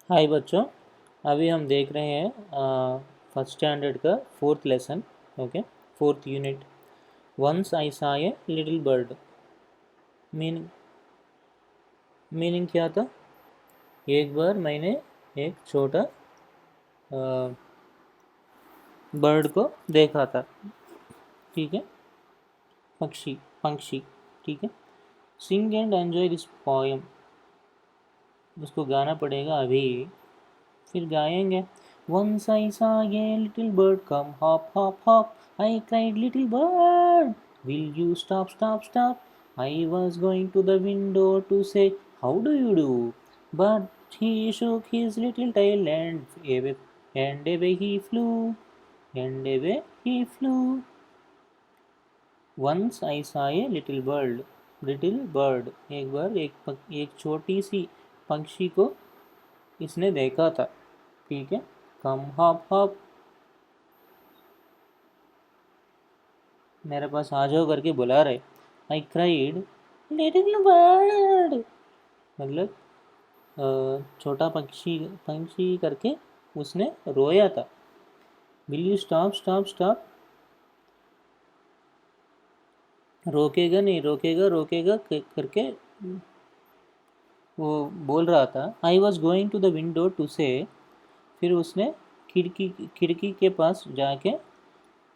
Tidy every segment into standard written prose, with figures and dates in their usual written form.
हाय बच्चों। अभी हम देख रहे हैं फर्स्ट स्टैंडर्ड का fourth lesson. Okay, fourth unit. Once I saw a little bird. Meaning meaning क्या था? एक बार मैंने एक छोटा बर्ड को देखा था। ठीक है, पक्षी पंक्षी। ठीक है, sing and enjoy this poem. उसको गाना पड़ेगा अभी, फिर गाएंगे। Once I saw a little bird come hop, hop, hop. I cried, little bird, will you stop, stop, stop? I was going to the window to say, how do you do? But he shook his little tail and away he flew, and away he flew. Once I saw a little bird. Little bird, एक बार एक छोटी सी पंक्षी को इसने देखा था। ठीक है, कम hop hop, मेरे पास आ जाओ करके बुला रहे। आई क्राइड, लिटिल बर्ड, मतलब छोटा पक्षी पंछी करके उसने रोया था। Will you stop stop stop, रोकेगा नहीं, रोकेगा रोकेगा करके वो बोल रहा था। I was going to the window to say, फिर उसने खिड़की खिड़की के पास जाके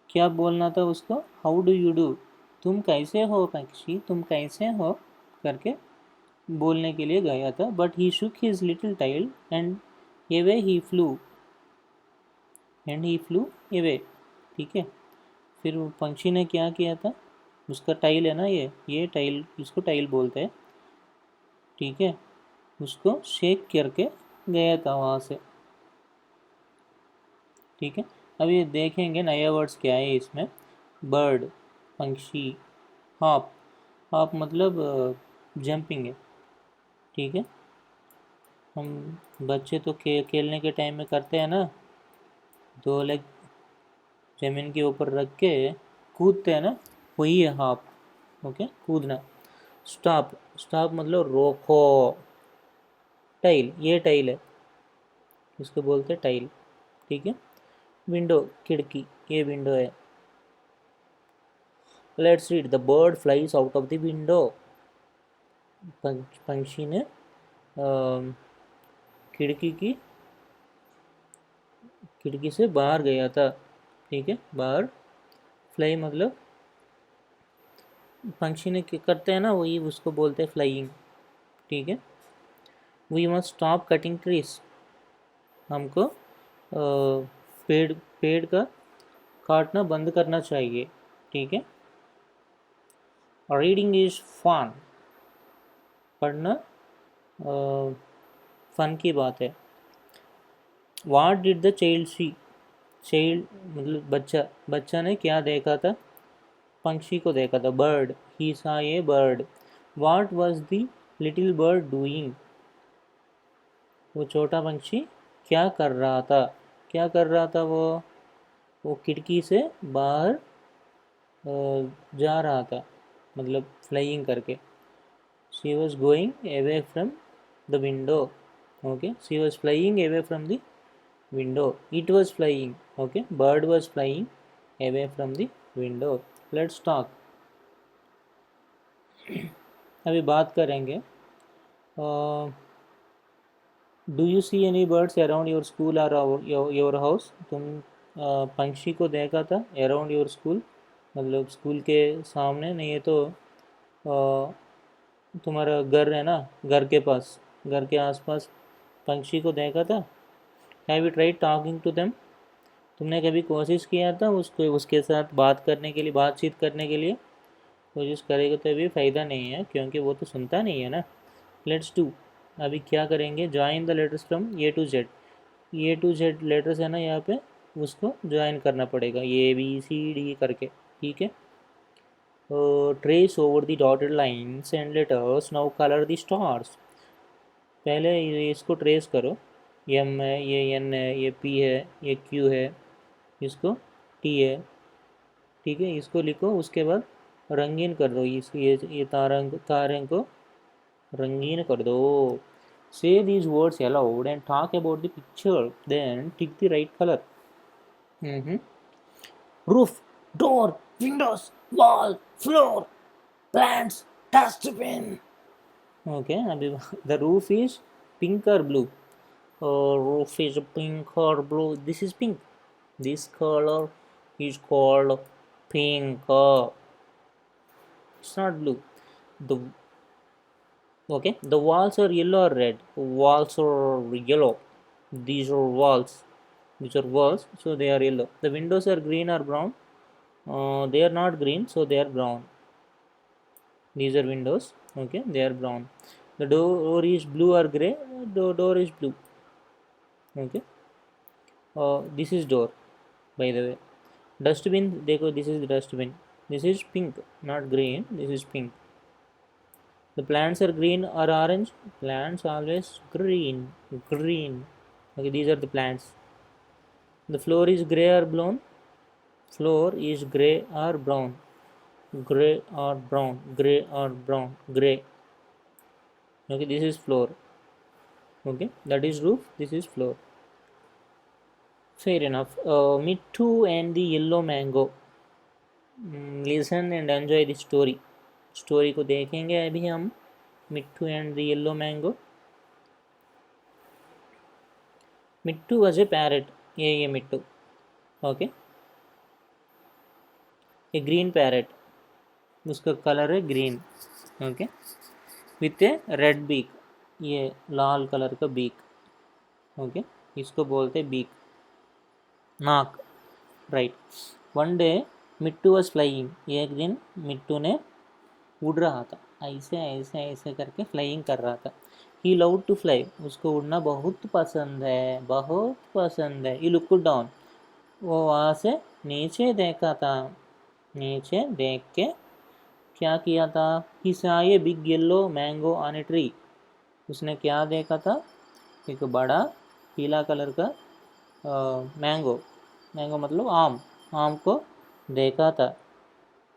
क्या बोलना था उसको? हाउ डू यू डू, तुम कैसे हो पक्षी, तुम कैसे हो करके बोलने के लिए गया था। But he shook his little tail and away he flew, away. ठीक है, फिर वो पंछी ने क्या किया था? उसका टाइल है ना, ये टाइल, इसको टाइल बोलते हैं। ठीक है, उसको शेक करके गया था वहाँ से। ठीक है, अब ये देखेंगे नया वर्ड्स क्या है इसमें। बर्ड, पंछी। हॉप, हॉप मतलब जंपिंग है। ठीक है, हम बच्चे तो खेलने के टाइम में करते हैं ना, दो लेग जमीन के ऊपर रख के कूदते हैं ना, वही है हॉप। ओके, कूदना। स्टॉप, स्टॉप मतलब रोको। टाइल, ये टाइल है, इसको बोलते हैं टाइल। ठीक है, विंडो, खिड़की, ये विंडो है। Let's read, the bird flies out of the window. पंछी ने खिड़की की खिड़की से बाहर गया था। ठीक है, बाहर। फ्लाई मतलब पंछी ने करते हैं ना, वही उसको बोलते हैं फ्लाइंग। ठीक है, we must stop cutting trees, हमको पेड़ पेड़ का काटना बंद करना चाहिए। ठीक है, रीडिंग इज फन, पढ़ना फन की बात है। What did the child see, child मतलब बच्चा, बच्चा ने क्या देखा था? पंछी को देखा था। Bird, he saw a bird. What was the little bird doing, वो छोटा पंछी क्या कर रहा था? क्या कर रहा था वो खिड़की से बाहर जा रहा था, मतलब फ्लाइंग करके। She was going away from the window. Okay, she was flying away from the window, it was flying. Okay, bird was flying away from the window. Let's talk, अभी बात करेंगे। Do you see any birds around your school और your house? तुम पंछी को देखा था around your school, मतलब स्कूल के सामने नहीं है तो तुम्हारा घर है ना, घर के पास, घर के आसपास पंछी को देखा था? Have you tried talking to them, तुमने कभी कोशिश किया था उसको उसके साथ बात करने के लिए, बातचीत करने के लिए? कोशिश करेगा तो अभी फ़ायदा नहीं है, क्योंकि वो तो सुनता नहीं है ना। लेट्स डू, अभी क्या करेंगे? Join the letters from A to Z. A to Z letters है ना यहाँ पे, उसको ज्वाइन करना पड़ेगा ए बी सी डी करके। ठीक है, trace over the dotted lines and letters, now colour the stars. पहले इसको ट्रेस करो। एम है, ये एन है, ये पी है, ये क्यू है, इसको टी है। ठीक है, इसको लिखो, उसके बाद रंगीन कर दो। इस ये तारे को रंगीन कर दो। Say these words aloud and talk about the picture. Then tick the right color. Mhm. Roof, door, windows, wall, floor, plants, dustbin. Okay, अभी the roof is pink or blue? Roof is pink or blue? This is pink. This color is called pink. It's not blue. The Okay, the walls are yellow or red? Walls are yellow. These are walls. These are walls, so they are yellow. The windows are green or brown? They are not green, so they are brown. These are windows. Okay, they are brown. The door is blue or gray? The door is blue. Okay. This is door, by the way. Dustbin, देखो, this is the dustbin. This is pink, not green. This is pink. The plants are green or orange? Plants always green. Green. Okay, these are the plants. The floor is grey or brown? Floor is grey or brown? Grey or brown? Grey or brown? Grey. Okay, this is floor. Okay, that is roof. This is floor. Fair enough. Mittu and the yellow mango. Listen and enjoy the story. Story को देखेंगे अभी हम. Mittu and the yellow mango. Mittu was a parrot. ये Mittu. Okay, a green parrot. उसका colour है green. Okay, with a red beak. ये लाल colour का बीक. ओके, इसको बोलते बीक, नाक. Right. One day Mittu was flying. एक दिन मिट्टू ने उड़ रहा था. ऐसे ऐसे ऐसे करके फ्लाइंग कर रहा था. ही लव टू फ्लाई. उसको उड़ना बहुत पसंद है, बहुत पसंद है. ही लुक डाउन. वो वहाँ से नीचे देखा था. नीचे देख के क्या किया था? He saw a big yellow mango on a tree. उसने क्या देखा था? एक बड़ा पीला कलर का मैंगो. मैंगो मतलब आम. आम को देखा था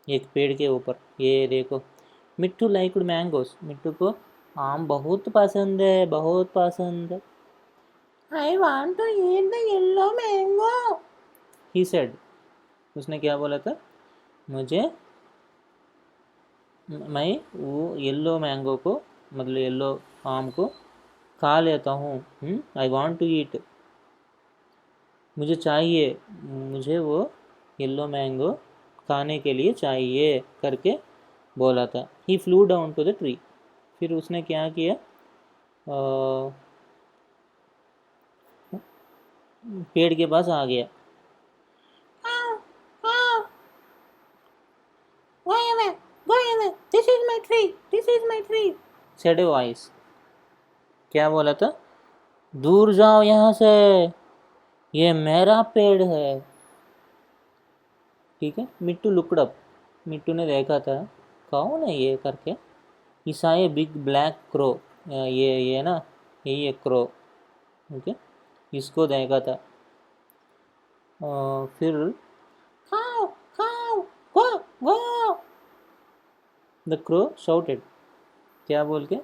एक पेड़ के ऊपर. ये देखो, मिट्टू लाइक्ड मैंगोस. मिट्टू को आम बहुत पसंद है, बहुत पसंद है. I want to eat the yellow mango, he said. उसने क्या बोला था? मैं वो येलो मैंगो को, मतलब येलो आम को खा लेता हूँ. I want to eat. मुझे चाहिए, मुझे वो येलो मैंगो खाने के लिए चाहिए करके बोला था. He flew down to the tree. फिर उसने क्या किया? पेड़ के पास आ गया. This is my tree. This is my tree. said a voice. क्या बोला था? दूर जाओ यहाँ से, ये मेरा पेड़ है. ठीक है. मिट्टू लुक्ड अप. मिट्टू ने देखा था कौन है ये करके. He saw a big black crow. ये ना, यही एक क्रो. ओके, इसको देखा था. फिर खाओ खाओ, go go. The crow shouted. क्या बोल के?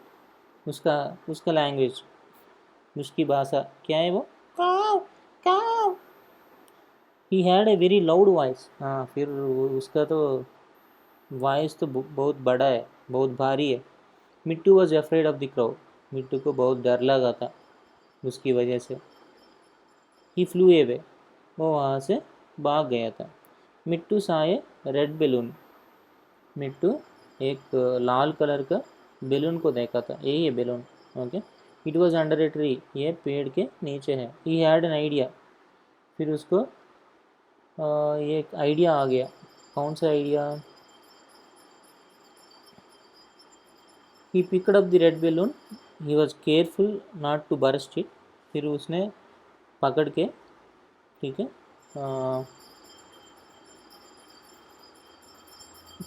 उसका उसका लैंग्वेज, उसकी भाषा क्या है वो? काव काव. He had a very loud voice. हाँ, फिर उसका तो वॉइस तो बहुत बड़ा है, बहुत भारी है. Mittu was afraid of the crowd. Mittu को बहुत डर लगा था उसकी वजह से. He flew away. वो वहाँ से भाग गया था. Mittu saw a red balloon. Mittu एक लाल कलर का बैलून को देखा था. यही है balloon. Okay. It was under a tree. ये पेड़ के नीचे है. He had an idea. फिर उसको ये एक आइडिया आ गया. कौन सा idea? He picked up the red balloon. He was careful not to burst it. फिर उसने पकड़ के, ठीक है,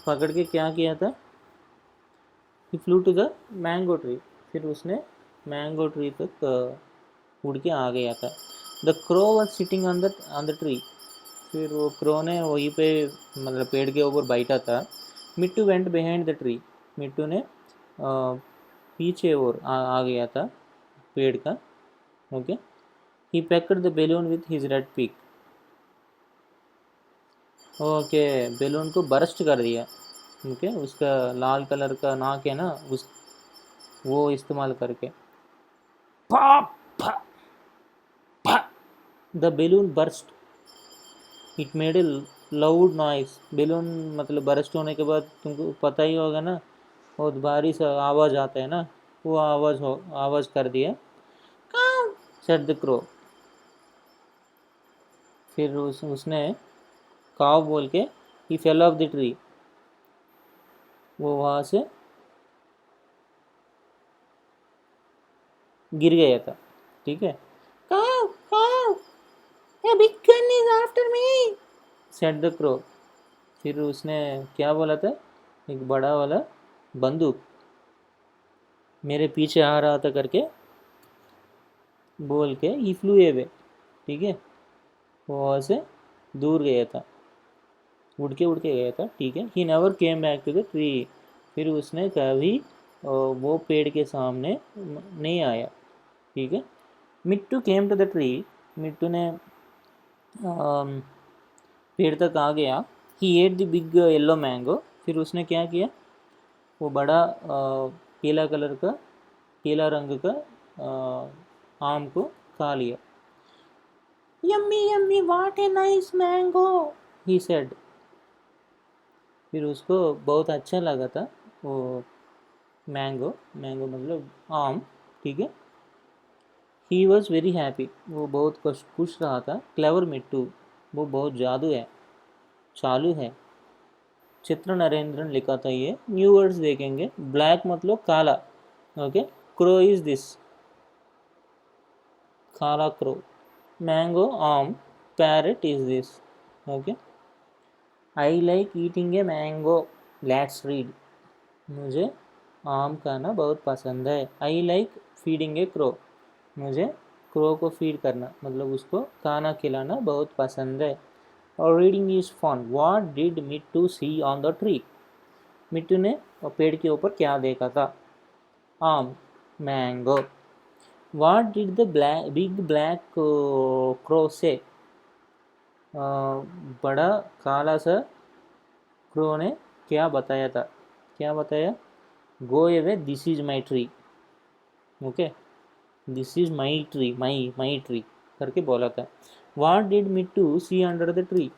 पकड़ के क्या किया था? He flew to the mango tree. फिर उसने मैंगो ट्री तक उड़ के आ गया था. The crow was sitting on the tree. फिर वो क्रो ने वहीं पे, मतलब पेड़ के ऊपर बैठा था. Mittu went behind the tree. Mittu ने पीछे और आ गया था पेड़ का. Okay. He pecked the balloon with his red pick. Okay, balloon को बर्स्ट कर दिया. ओके, उसका लाल कलर का नाक है ना, उस वो इस्तेमाल करके. The balloon burst. It made a loud noise. Balloon मतलब बर्स्ट होने के बाद तुमको पता ही होगा ना, बहुत भारी सा आवाज़ आता है ना, वो आवाज़ कर दिया. Said the crow. फिर उसने काव बोल के ही फेल ऑफ द ट्री. वो वहाँ से गिर गया था. ठीक है. काव काव, a big gun is after me, said the crow. फिर उसने क्या बोला था, एक बड़ा वाला बंदूक मेरे पीछे आ रहा था करके बोल के ही फ्लू अवे. ठीक है, वो वहाँ से दूर गया था, उड़ के गया था. ठीक है. He never came back to the tree. फिर उसने कभी वो पेड़ के सामने नहीं आया. ठीक है. Mittu came to the tree. Mittu ने पेड़ तक आ गया. He ate the big yellow mango. फिर उसने क्या किया, वो बड़ा पीला कलर का, पीला रंग का आम को खा लिया. Yummy yummy, what a nice mango, he said. फिर उसको बहुत अच्छा लगा था वो मैंगो. मैंगो मतलब आम. ठीक है. He was very happy. वो बहुत खुश रहा था. क्लेवर मिट्टू. वो बहुत जादू है, चालू है. चित्र नरेंद्रन लिखा था ये. न्यू वर्ड्स देखेंगे. ब्लैक मतलब काला. ओके. क्रो इज दिस, काला क्रो. मैंगो आम. Parrot is this. Okay. I like eating a mango. Let's read. मुझे आम खाना बहुत पसंद है. आई लाइक फीडिंग ए क्रो. मुझे क्रो को फीड करना मतलब उसको खाना खिलाना बहुत पसंद है. और reading is fun. What did Mittu see on the tree. Mittu ने पेड़ के ऊपर क्या देखा था, आम, mango. What did the big black crow से. बड़ा काला सा क्रो ने क्या बताया था, क्या बताया, go away, this is my tree. Okay, this is my tree, my tree करके बोला था. What did Mittu see under the tree.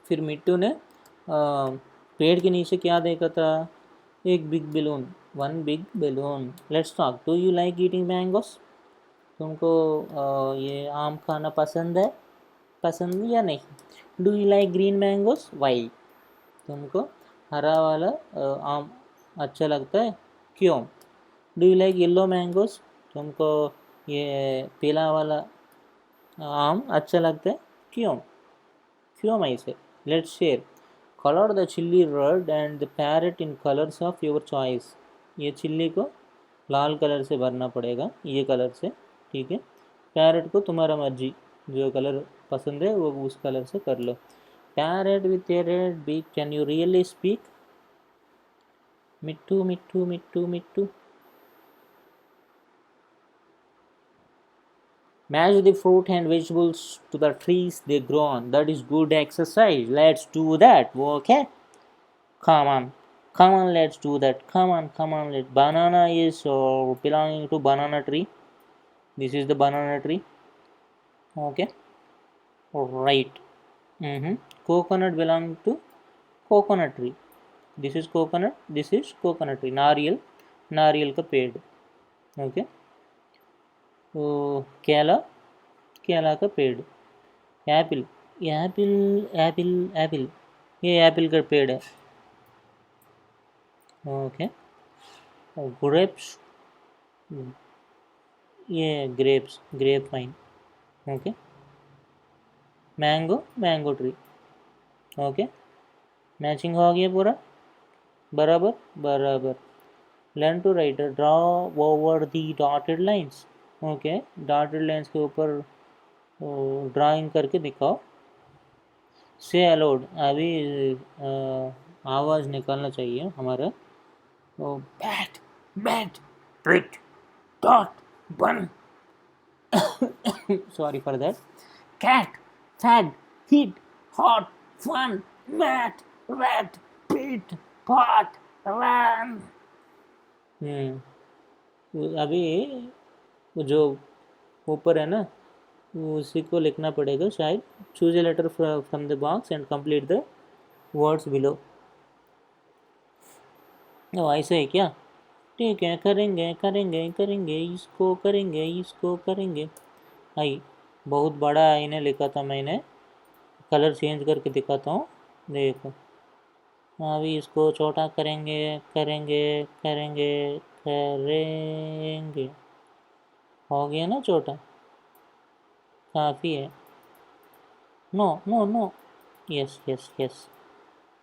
फिर मिट्टू ने पेड़ के नीचे क्या देखा था, एक big balloon, one big balloon. Let's talk. Do you like eating mangoes. तुमको ये आम खाना पसंद है, पसंद या नहीं. Do you like green mangoes, why. तुमको हरा वाला आम अच्छा लगता है, क्यों. Do you like yellow mangoes. तुमको ये पीला वाला आम अच्छा लगता है, क्यों. क्यों मैं इसे. Let's share. Colour the chilli red and the parrot in colours of your choice. ये चिल्ली को लाल कलर से भरना पड़ेगा, ये कलर से. ठीक है. पैरेट को तुम्हारा मर्जी, जो कलर पसंद है वो उस कलर से कर लो. Parrot with a red beak, can you really speak. Mittu Mittu Mittu Mittu. Match the fruit and vegetables to the trees they grow on. That is good exercise. Let's do that. Okay? Come on. Come on, let's do that. Come on, come on. Banana is belonging to banana tree. This is the banana tree. Okay? Right. Coconut belong to coconut tree. This is coconut. This is coconut tree. नारियल, नारियल का पेड़. Okay. तो केला, केला का पेड़. Apple, apple apple apple, ये एप्पल का पेड़ है. ओके. ग्रेप्स, ये grapes, grape wine. Okay. Mango, mango tree. Okay. Matching हो गया पूरा, बराबर बराबर. Learn to write. Draw over the dotted lines. Okay. Dotted lines के ऊपर ड्राइंग करके दिखाओ. से अलाउड, अभी आवाज़ निकालना चाहिए हमारा. Bat bat brick dot bun. Sorry for that. Cat, fad, heat, hot, fun, mat, rat, pit, pot, ran. अभी वो जो ऊपर है ना, उसी को लिखना पड़ेगा शायद. Choose a letter from the box and complete the words below. ऐसे ही क्या? ठीक है, करेंगे करेंगे करेंगे, इसको करेंगे, इसको करेंगे. आई, बहुत बड़ा आई ने लिखा था मैंने. कलर चेंज करके दिखाता हूँ, देखो. अभी इसको छोटा करेंगे करेंगे करेंगे करेंगे. हो गया ना छोटा, काफ़ी है. No no no, yes yes yes,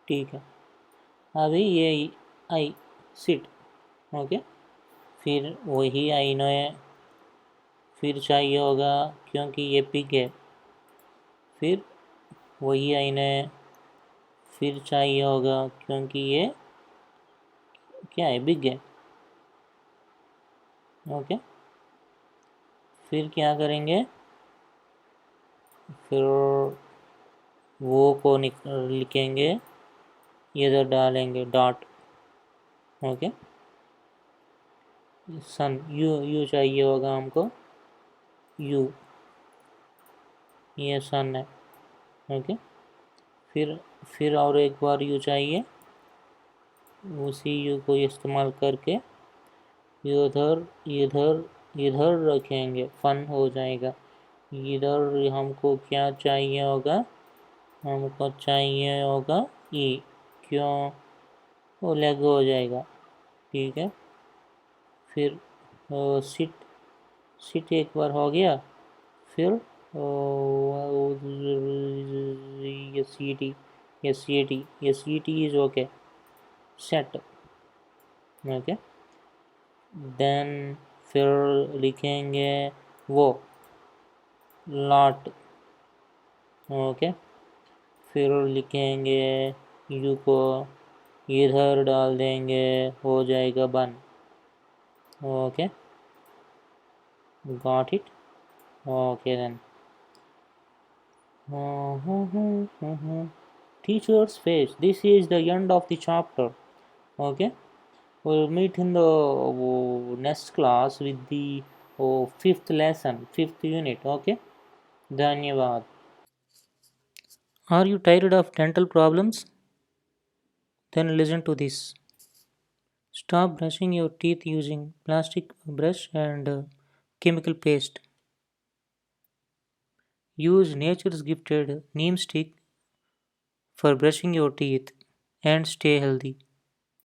ठीक है. अभी ये आई, सिट. ओके. फिर वही आई ने फिर चाहिए होगा, क्योंकि ये पिग है. फिर वही आई ने फिर चाहिए होगा, क्योंकि ये क्या है, बिग है. ओके. फिर क्या करेंगे, फिर वो को लिखेंगे, इधर डालेंगे dot. Okay. Sun, U U चाहिए होगा हमको, यू, ये सन है. ओके. फिर और एक बार यू चाहिए, उसी यू को इस्तेमाल करके इधर इधर इधर रखेंगे, फन हो जाएगा. इधर हमको क्या चाहिए होगा, हमको चाहिए होगा ई, क्यों, वो लेग हो जाएगा. ठीक है. फिर सिट, सिट एक बार हो गया. फिर ये सी टी, ये सी टी, ये C T is okay. Set. Okay. Then फिर लिखेंगे वो, लॉट. ओके. फिर लिखेंगे यू को इधर डाल देंगे, हो जाएगा bun. Okay, got it. Okay then. Teacher's face. This is the end of the chapter. Okay, we'll meet in the next class with the fifth lesson, fifth unit. Okay, धन्यवाद. Are you tired of dental problems? Then listen to this. Stop brushing your teeth using plastic brush and chemical paste. Use nature's gifted neem stick for brushing your teeth and stay healthy.